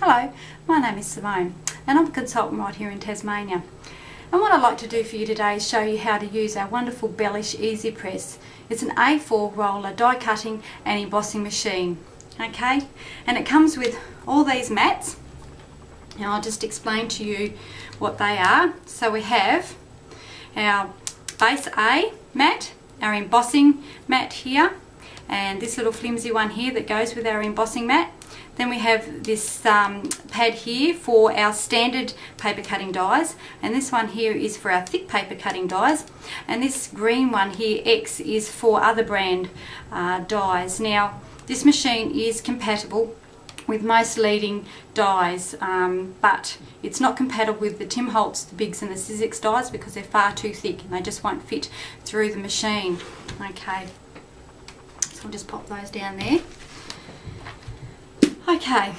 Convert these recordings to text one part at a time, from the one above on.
Hello, my name is Simone and I'm a consultant right here in Tasmania. And what I'd like to do for you today is show you how to use our wonderful Bellish Ezy Press. It's an A4 roller die cutting and embossing machine. Okay, and it comes with all these mats. Now I'll just explain to you what they are. So we have our base A mat, our embossing mat here, and this little flimsy one here that goes with our embossing mat. Then we have this pad here for our standard paper cutting dies, and this one here is for our thick paper cutting dies, and this green one here, X, is for other brand dies. Now this machine is compatible with most leading dies, but it's not compatible with the Tim Holtz, the Bigs and the Sizzix dies because they're far too thick and they just won't fit through the machine. Okay, so I'll just pop those down there. Okay,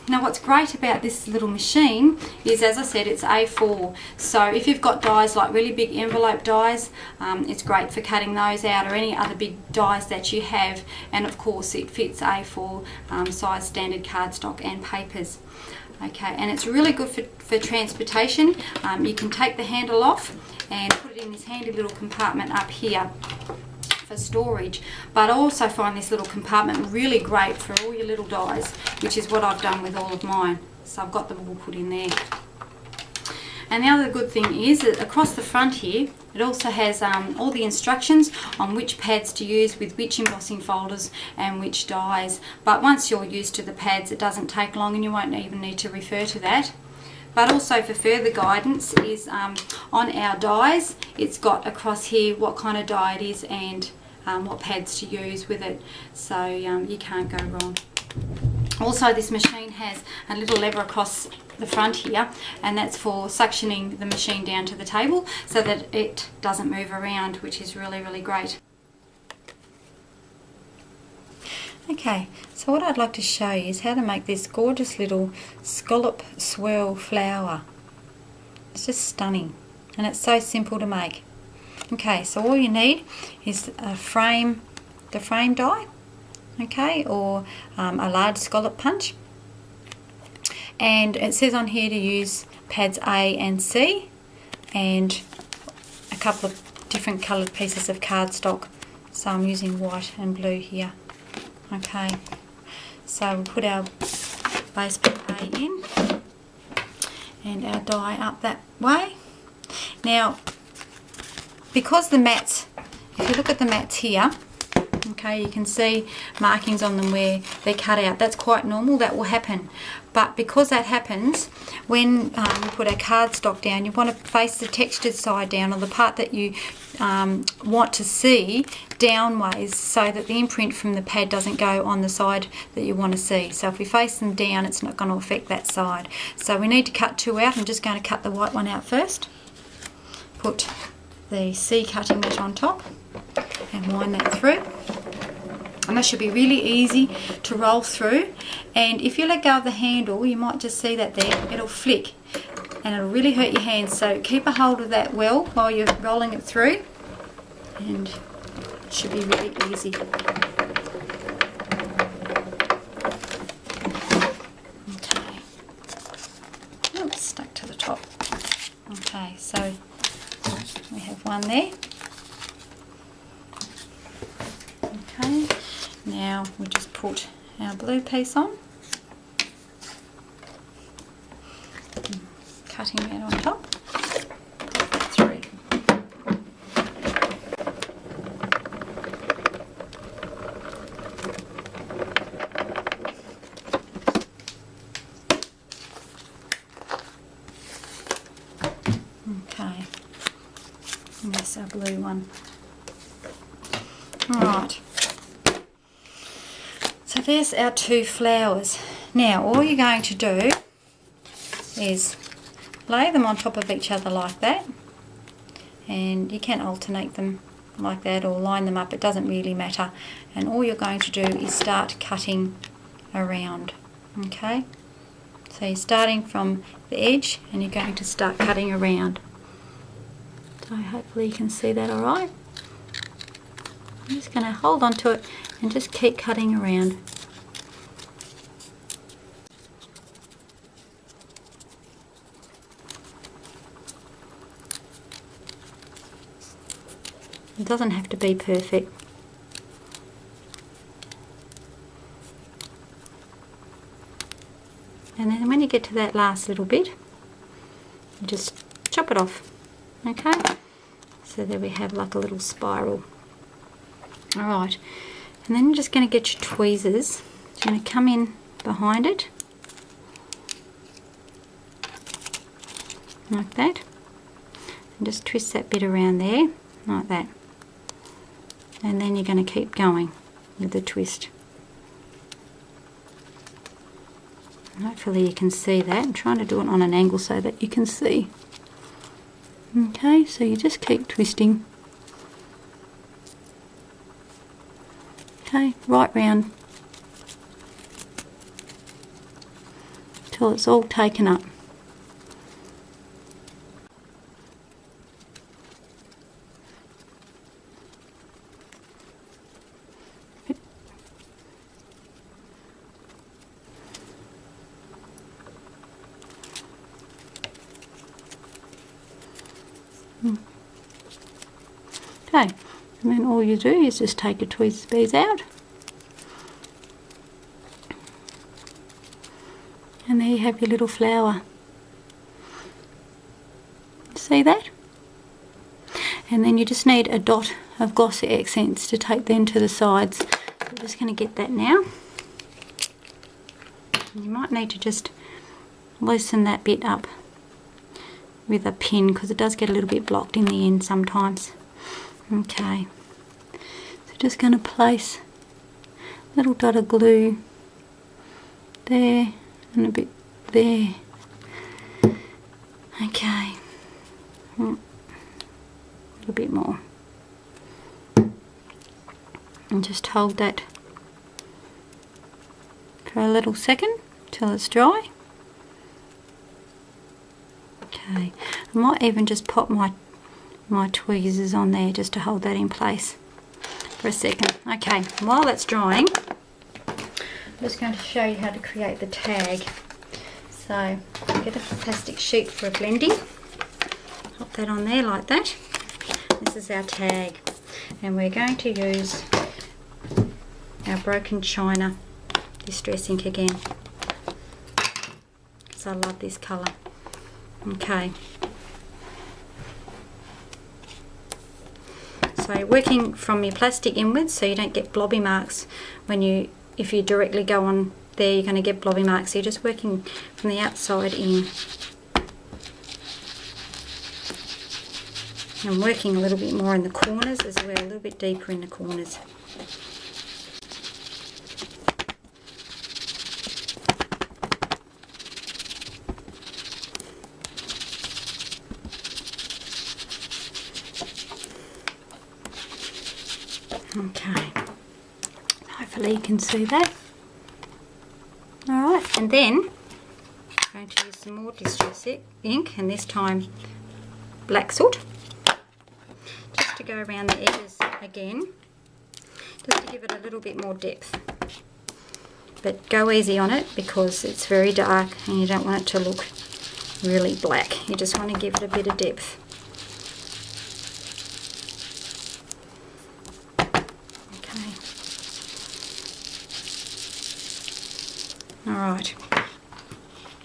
now what's great about this little machine is, as I said, it's A4. So if you've got dies like really big envelope dies, it's great for cutting those out, or any other big dies that you have. And of course it fits A4 size standard cardstock and papers. Okay, and it's really good for transportation. You can take the handle off and put it in this handy little compartment up here for storage, but I also find this little compartment really great for all your little dies, which is what I've done with all of mine. So I've got them all put in there. And the other good thing is that across the front here it also has all the instructions on which pads to use with which embossing folders and which dies. But once you're used to the pads, it doesn't take long and you won't even need to refer to that. But also for further guidance is on our dies, it's got across here what kind of die it is and what pads to use with it, so you can't go wrong. Also, this machine has a little lever across the front here, and that's for suctioning the machine down to the table so that it doesn't move around, which is really great. Okay, so what I'd like to show you is how to make this gorgeous little scallop swirl flower. It's just stunning and it's so simple to make. Okay, so all you need is a frame, the frame die, okay, or a large scallop punch. And it says on here to use pads A and C and a couple of different coloured pieces of cardstock. So I'm using white and blue here. Okay, so we'll put our base pad A in and our die up that way. Now, because the mats, if you look at the mats here, okay, you can see markings on them where they're cut out. That's quite normal, that will happen. But because that happens, when you put our cardstock down, you want to face the textured side down, or the part that you want to see downways, so that the imprint from the pad doesn't go on the side that you want to see. So if we face them down, it's not going to affect that side. So we need to cut two out. I'm just going to cut the white one out first. Put the C cutting mat on top and wind that through. And that should be really easy to roll through, and if you let go of the handle, you might just see that there, it'll flick and it'll really hurt your hands, so keep a hold of that well while you're rolling it through, and it should be really easy. Okay, oops, stuck to the top. Okay, so we have one there. Okay, now we just put our blue piece on, cutting that on top, put that through. Okay, and that's our blue one. Alright. So there's our two flowers. Now all you're going to do is lay them on top of each other like that, and you can alternate them like that or line them up, it doesn't really matter. And all you're going to do is start cutting around. Okay, so you're starting from the edge and you're going to start cutting around. So hopefully you can see that alright. I'm just going to hold on to it and just keep cutting around. It doesn't have to be perfect. And then when you get to that last little bit, you just chop it off. Okay, so there we have like a little spiral. Alright, and then you're just going to get your tweezers. You're going to come in behind it, like that, and just twist that bit around there, like that. And then you're going to keep going with the twist. Hopefully you can see that. I'm trying to do it on an angle so that you can see. Okay, so you just keep twisting. Okay, right round till it's all taken up. Okay, and then all you do is just take your tweezers beads out, and there you have your little flower. See that? And then you just need a dot of glossy accents to take then to the sides. So we're just going to get that now. You might need to just loosen that bit up with a pin because it does get a little bit blocked in the end sometimes. Okay, so just going to place a little dot of glue there and a bit there. Okay, a little bit more, and just hold that for a little second till it's dry. Okay, I might even just pop my tweezers on there just to hold that in place for a second. Okay, while that's drying, I'm just going to show you how to create the tag. So get a plastic sheet for blending, pop that on there like that. This is our tag, and we're going to use our broken china distress ink again because I love this colour. Okay, so working from your plastic inwards so you don't get blobby marks if you directly go on there, you're going to get blobby marks. So you're just working from the outside in. I'm working a little bit more in the corners as well, a little bit deeper in the corners. Okay, hopefully you can see that. Alright, and then I'm going to use some more distress ink, and this time black soot, just to go around the edges again, just to give it a little bit more depth. But go easy on it because it's very dark and you don't want it to look really black. You just want to give it a bit of depth. Alright,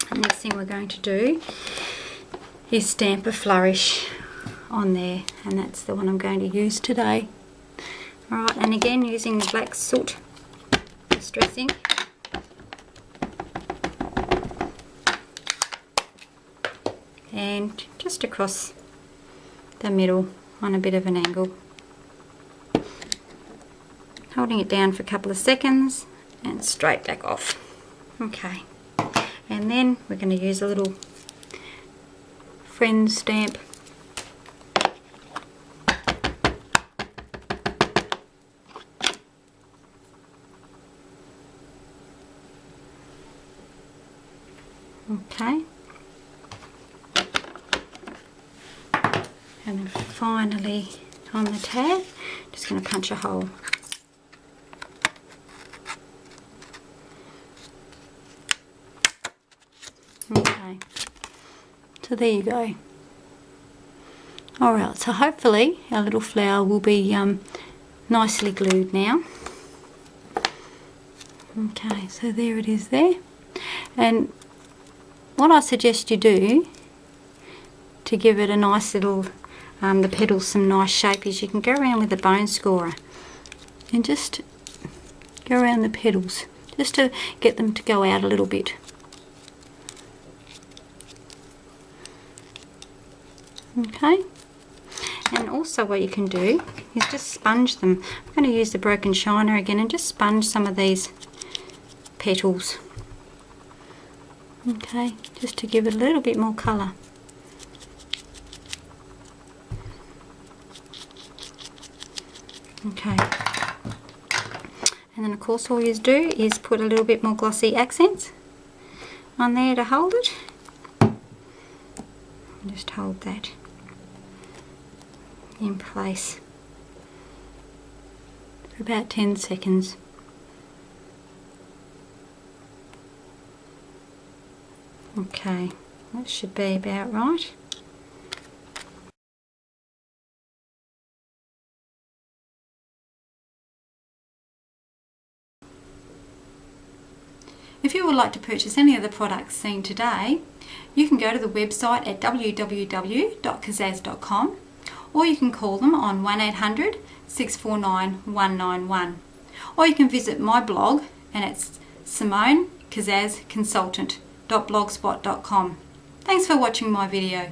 the next thing we're going to do is stamp a flourish on there, and that's the one I'm going to use today. Alright, and again using the black soot distress ink. And just across the middle on a bit of an angle. Holding it down for a couple of seconds and straight back off. Okay, and then we're going to use a little friend stamp. Okay, and then finally on the tag, just going to punch a hole. Okay, so there you go. Alright, so hopefully our little flower will be nicely glued now. Okay, so there it is there. And what I suggest you do to give it a nice little, the petals some nice shape, is you can go around with the bone scorer and just go around the petals just to get them to go out a little bit. Okay. And also what you can do is just sponge them. I'm going to use the broken shiner again and just sponge some of these petals. Okay, just to give it a little bit more colour. Okay. And then of course all you do is put a little bit more glossy accents on there to hold it. Just hold that in place for about 10 seconds. Okay, that should be about right. If you would like to purchase any of the products seen today, you can go to the website at www.kaszazz.com, or you can call them on 1800 649 191, or you can visit my blog, and it's SimoneKaszazzConsultant.blogspot.com. Thanks for watching my video.